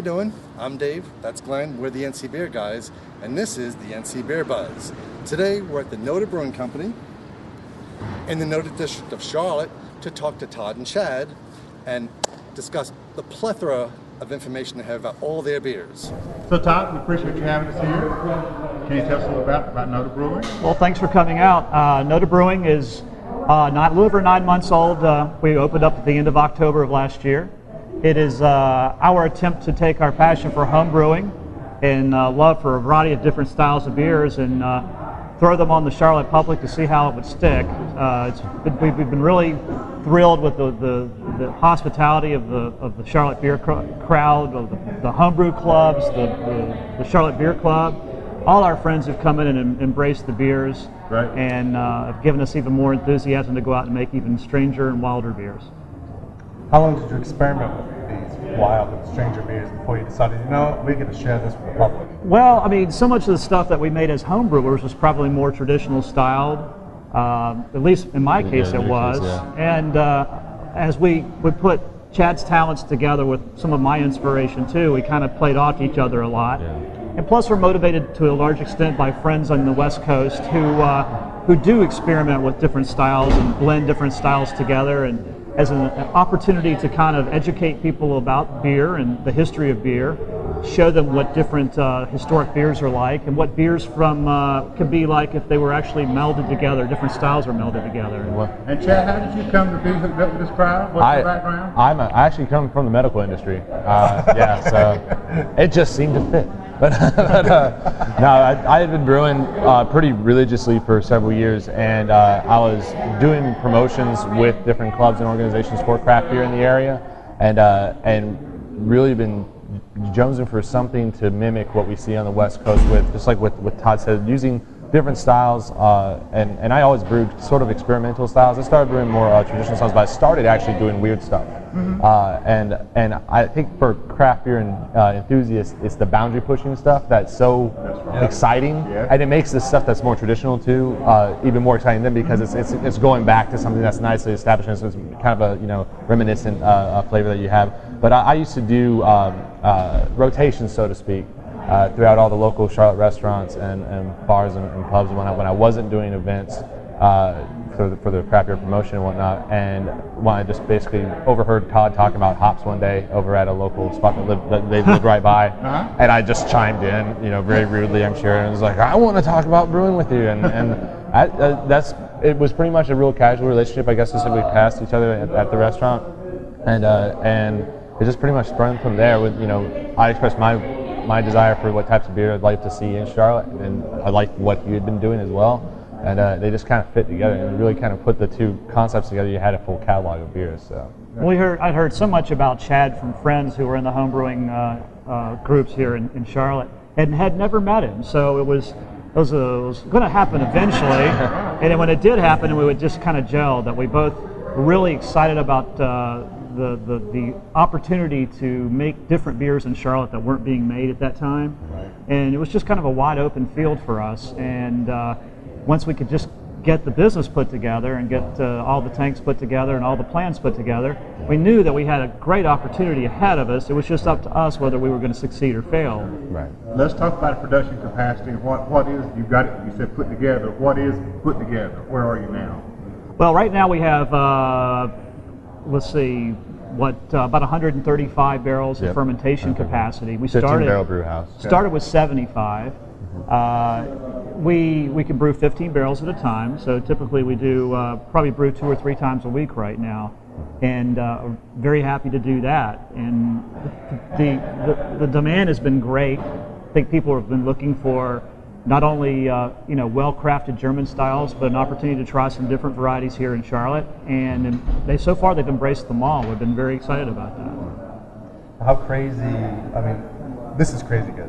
you doing? I'm Dave, that's Glenn, we're the NC Beer Guys, and this is the NC Beer Buzz. Today we're at the NoDa Brewing Company in the NoDa District of Charlotte to talk to Todd and Chad and discuss the plethora of information they have about all their beers. So Todd, we appreciate you having us here. Can you tell us a little about NoDa Brewing? Well, thanks for coming out. NoDa Brewing is a little over 9 months old. We opened up at the end of October of last year. It is our attempt to take our passion for home brewing and love for a variety of different styles of beers and throw them on the Charlotte public to see how it would stick. We've been really thrilled with the hospitality of the Charlotte beer crowd, of the homebrew clubs, the Charlotte Beer Club. All our friends have come in and embraced the beers, right, and have given us even more enthusiasm to go out and make even stranger and wilder beers. How long did you experiment with these wild and stranger beers before you decided, you know, we're going to share this with the public? Well, I mean, so much of the stuff that we made as home brewers was probably more traditional styled. At least in my case it was. And as we would put Chad's talents together with some of my inspiration too, we kind of played off each other a lot. And plus we're motivated to a large extent by friends on the West Coast who do experiment with different styles and blend different styles together, and as an opportunity to kind of educate people about beer and the history of beer, show them what different historic beers are like, and what beers from could be like if they were actually melded together, different styles are melded together. And Chad, how did you come to be hooked up with this crowd? What's your background? I actually come from the medical industry. So it just seemed to fit. But no, I had been brewing pretty religiously for several years, and I was doing promotions with different clubs and organizations for craft beer in the area, and really been jonesing for something to mimic what we see on the West Coast with, just like what Todd said, using different styles, and I always brewed sort of experimental styles. I started brewing more traditional styles, but I started actually doing weird stuff. And I think for craft beer and enthusiasts, it's the boundary pushing stuff that's so exciting, and it makes this stuff that's more traditional too even more exciting then, because it's going back to something that's nicely established, and so it's kind of a reminiscent flavor that you have. But I used to do rotations, so to speak, throughout all the local Charlotte restaurants and bars and pubs when I wasn't doing events for the craft beer promotion and whatnot. And when I just basically overheard Todd talking about hops one day over at a local spot that they lived right by, and I just chimed in, very rudely, I'm sure, and was like, I want to talk about brewing with you, and it was pretty much a real casual relationship, I guess, since we passed each other at the restaurant, and it just pretty much sprung from there. With I expressed my desire for what types of beer I'd like to see in Charlotte, and I liked what you had been doing as well, and they just kind of fit together and really kind of put the two concepts together. You had a full catalog of beers. So I'd heard so much about Chad from friends who were in the homebrewing groups here in Charlotte, and had never met him, so it was going to happen eventually. And then when it did happen, we would just kind of gel. That we both were really excited about the opportunity to make different beers in Charlotte that weren't being made at that time, and it was just kind of a wide open field for us. And once we could just get the business put together and get all the tanks put together and all the plans put together, we knew that we had a great opportunity ahead of us. It was just up to us whether we were going to succeed or fail. Right. Let's talk about production capacity. What is, you got it, you said put together. What is put together? Where are you now? Well, right now we have let's see, about 135 barrels of fermentation capacity. We 15-barrel brew house. Started with 75. We can brew 15 barrels at a time, so typically we do probably brew 2 or 3 times a week right now, and very happy to do that. And the demand has been great. I think people have been looking for not only well-crafted German styles, but an opportunity to try some different varieties here in Charlotte. And so far they've embraced them all. We've been very excited about that. How crazy! I mean, this is crazy good.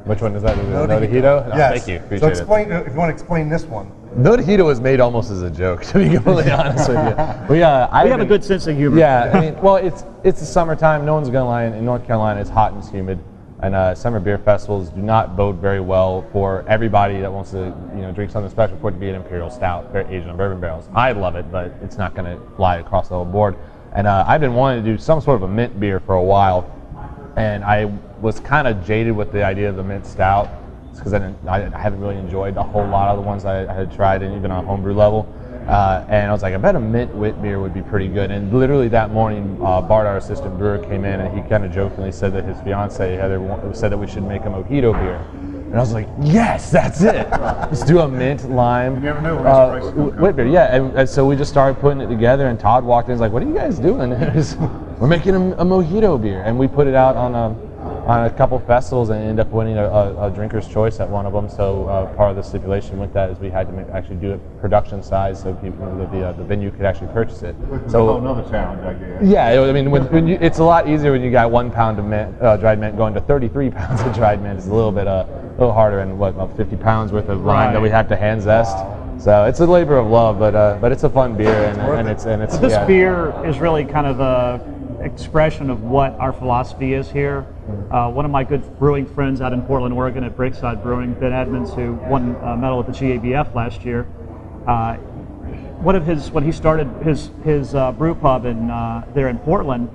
Which one is that? NoDable? No, yes. Thank you. Appreciate so explain if you want to explain this one. NoDable was made almost as a joke, to be completely honest with you. We have a good sense of humor. Yeah, I mean, well, it's the summertime. No one's gonna lie. In North Carolina, it's hot and it's humid. And summer beer festivals do not bode very well for everybody that wants to, drink something special for it to be an imperial stout aged on bourbon barrels. I love it, but it's not going to fly across the whole board. And I've been wanting to do some sort of a mint beer for a while, and I was kind of jaded with the idea of the mint stout. It's because I haven't really enjoyed a whole lot of the ones I had tried, and even on a homebrew level. And I was like, I bet a mint wit beer would be pretty good. And literally that morning, Bart, our assistant brewer, came in, and he kind of jokingly said that his fiance Heather said that we should make a mojito beer. And I was like, yes, that's it. Let's do a mint lime. You never know where inspiration will come wit beer. Yeah, and so we just started putting it together. And Todd walked in, and was like, what are you guys doing? We're making a mojito beer, and we put it out on a couple festivals and ended up winning a drinker's choice at one of them. So part of the stipulation with that is we had to actually do it production size, so people, the venue could actually purchase it. So another challenge, I guess. Yeah, I mean, when it's a lot easier when you got 1 pound of mint, dried mint going to 33 pounds of dried mint. It's a little bit little harder, and about 50 pounds worth of lime that we have to hand zest. So it's a labor of love, but it's a fun beer, and it's This beer is really kind of a expression of what our philosophy is here. One of my good brewing friends out in Portland, Oregon at Breakside Brewing, Ben Edmonds, who won a medal at the GABF last year, when he started his brew pub there in Portland,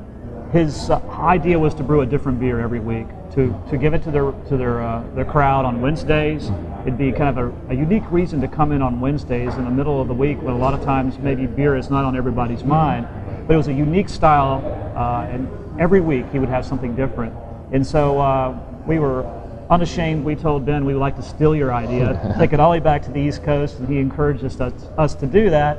his idea was to brew a different beer every week, to give it to their crowd on Wednesdays. It'd be kind of a unique reason to come in on Wednesdays in the middle of the week when a lot of times maybe beer is not on everybody's mind. But it was a unique style, and every week he would have something different. And so we were unashamed. We told Ben we would like to steal your idea, take it all the way back to the East Coast, and he encouraged us to do that.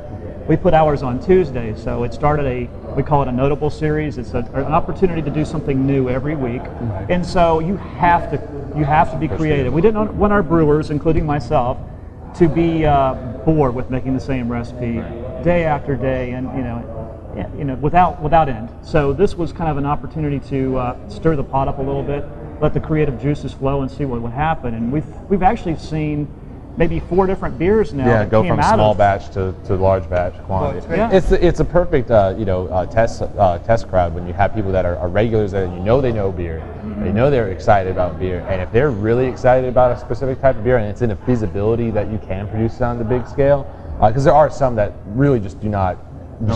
We put ours on Tuesdays, so it started we call it a NoDable Series. It's an opportunity to do something new every week, and so you have to be creative. We didn't want our brewers, including myself, to be bored with making the same recipe day after day, and without end. So this was kind of an opportunity to stir the pot up a little bit, let the creative juices flow, and see what would happen. And we've actually seen maybe 4 different beers now. Yeah, go from small batch to large batch quantity. Yeah. It's a perfect test crowd when you have people that are regulars that they know beer, they know they're excited about beer, and if they're really excited about a specific type of beer and it's in a feasibility that you can produce it on the big scale, because there are some that really just do not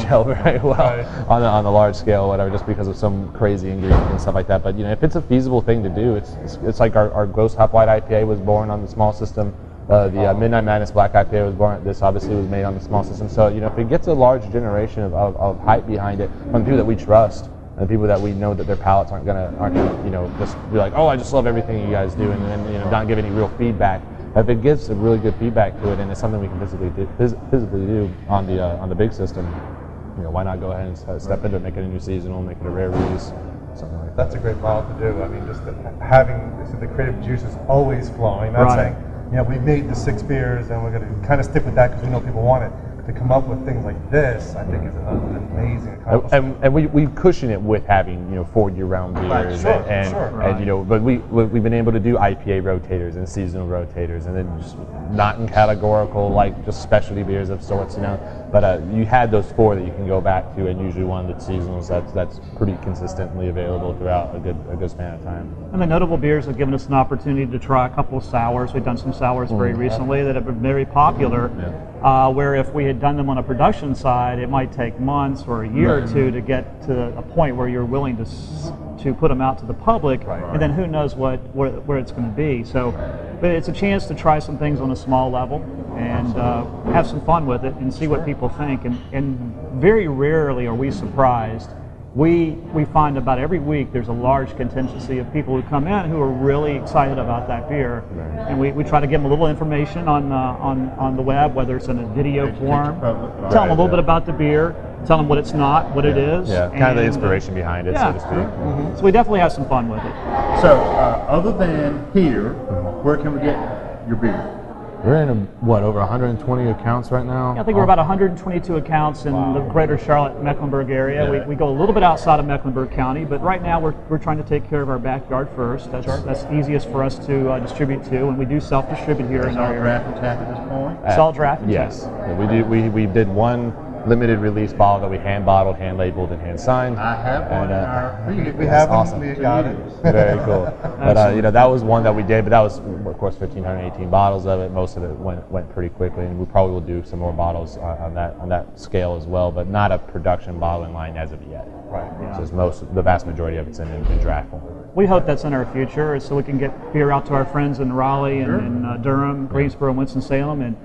gel very well on the large scale, whatever, just because of some crazy ingredient and stuff like that. But if it's a feasible thing to do, it's like our Ghost Hop White IPA was born on the small system. The Midnight Madness Black IPA was born. This obviously was made on the small system. So if it gets a large generation of hype behind it from people that we trust and people that we know that their palates aren't gonna just be like, oh, I just love everything you guys do, and then not give any real feedback. If it gives a really good feedback to it, and it's something we can physically do on the big system, why not go ahead and step into it, make it a new seasonal, make it a rare release, something like that. That's a great model to do. I mean, just having the creative juices always flowing. Not saying, we made the 6 beers and we're going to kind of stick with that because we know people want it. To come up with things like this, I think is an amazing accomplishment. And we cushion it with having 4 year-round beers, but we've been able to do IPA rotators and seasonal rotators, and then just not in categorical like just specialty beers of sorts, But you had those 4 that you can go back to, and usually one of the seasonals that's pretty consistently available throughout a good span of time. And the NoDable beers have given us an opportunity to try a couple of sours. We've done some sours very recently that have been very popular. Where if we had done them on a production side, it might take months or a year or 2 to get to a point where you're willing to put them out to the public, and then who knows where it's going to be. So, but it's a chance to try some things on a small level and have some fun with it and see what people think. And very rarely are we surprised. We find about every week there's a large contingency of people who come in who are really excited about that beer, and we try to give them a little information on the web, whether it's in a video form, tell them a little bit about the beer, tell them what it's not, what it is. Yeah, kind of the inspiration behind it, so to speak. So we definitely have some fun with it. So other than here, where can we get your beer? We're in over 120 accounts right now? Yeah, I think we're about 122 accounts in the greater Charlotte, Mecklenburg area. We go a little bit outside of Mecklenburg County, but right now we're trying to take care of our backyard first. That's easiest for us to distribute to, and we do self-distribute here in our area. Draft and tap at this point? It's all draft and yes. We did one limited release bottle that we hand bottled, hand labeled, and hand signed. I have one in our We have awesome. them. We got it. Very cool. But you know, that was one that we did, but that was of course 1,518 bottles of it. Most of it went pretty quickly, and we probably will do some more bottles on that scale as well, but not a production bottling line as of yet. Right. Yeah. So the vast majority of it's in draft form. We hope that's in our future, so we can get beer out to our friends in Raleigh and Durham, Greensboro, and Winston-Salem, and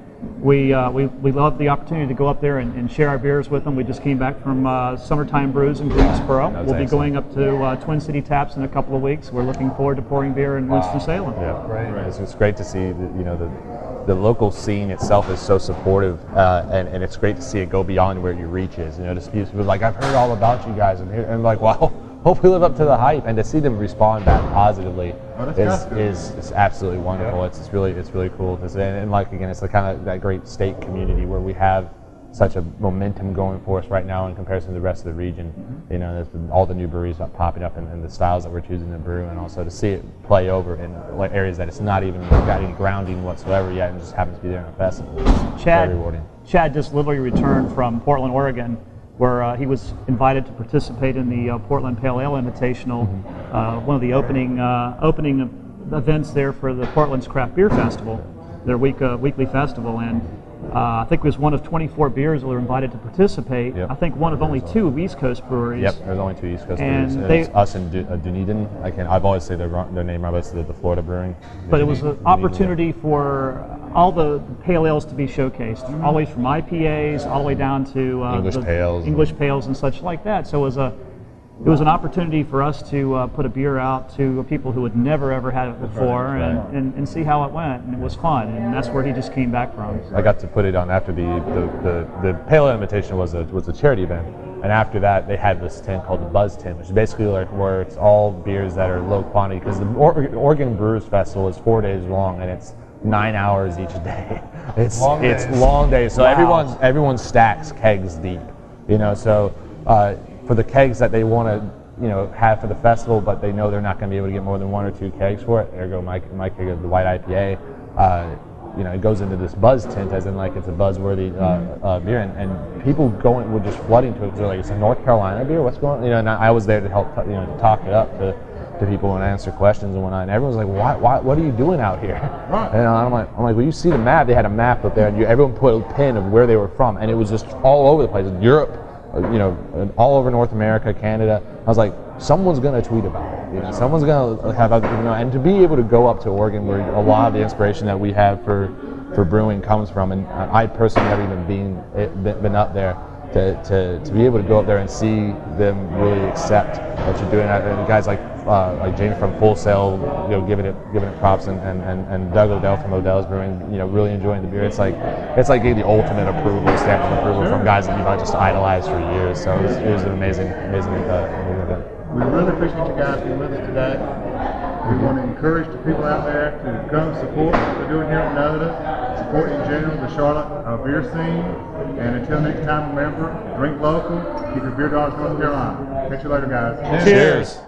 we love the opportunity to go up there and share our beers with them. We just came back from Summertime Brews in Greensboro. We'll be going up to Twin City Taps in a couple of weeks. We're looking forward to pouring beer in Winston-Salem. Yeah, right. It's great to see the local scene itself is so supportive, and it's great to see it go beyond where your reach is. You know, to people like, I've heard all about you guys, and like, wow. Hope we live up to the hype, and to see them respond back positively is absolutely wonderful. Yep. It's really cool to see, and like again, it's the kind of that great state community where we have such a momentum going for us right now in comparison to the rest of the region. Mm-hmm. You know, there's all the new breweries popping up and the styles that we're choosing to brew, and also to see it play over in areas that it's not even got any grounding whatsoever yet, and just happens to be there in a festival. Chad, very rewarding. Chad just literally returned from Portland, Oregon, where he was invited to participate in the Portland Pale Ale Invitational, one of the opening events there for the Portland's Craft Beer Festival, their weekly festival, and I think it was one of 24 beers that were invited to participate. Yep. I think one of only 2 East Coast breweries. Yep, there's only 2 East Coast breweries. It's us and Dunedin. I've always said their name right, but it's the Florida Brewing. But it was an opportunity for all the pale ales to be showcased, always from IPAs all the way down to English pales and such like that. So it was an opportunity for us to put a beer out to people who had never ever had it before, and see how it went, and it was fun, and that's where he just came back from. I got to put it on after the Pale Ale Invitation was a charity event, and after that they had this tent called the Buzz Tent, which is basically like where it's all beers that are low quantity, because the Oregon Brewers Festival is 4 days long, and it's 9 hours each day. It's long days. So everyone stacks kegs deep, you know. So for the kegs that they want to, have for the festival, but they know they're not going to be able to get more than 1 or 2 kegs for it. There go my keg of the white IPA. It goes into this buzz tent, as in like it's a buzzworthy beer, and people were just flooding to it because they're like, it's a North Carolina beer. What's going on? And I was there to help, to talk it up to people and answer questions and whatnot. And everyone's like, why, what are you doing out here? Right. And I'm like, well, you see the map? They had a map up there, and everyone put a pin of where they were from, and it was just all over the place. Europe, all over North America, Canada. I was like, someone's going to tweet about it. Someone's going to have, and to be able to go up to Oregon, where a lot of the inspiration that we have for brewing comes from, and I personally have even been up there. To be able to go up there and see them really accept what you're doing, and guys like James from Full Sail, giving it props, and Doug Odell from Odell's Brewing, really enjoying the beer. It's like getting the ultimate stamp of approval from guys that you've just idolized for years. So it was an amazing event. We really appreciate you guys being with us today. We want to encourage the people out there to come support what we're doing here at NoDa, support in general the Charlotte beer scene, and until next time, remember, drink local, keep your beer dollars North Carolina. Catch you later, guys. Cheers.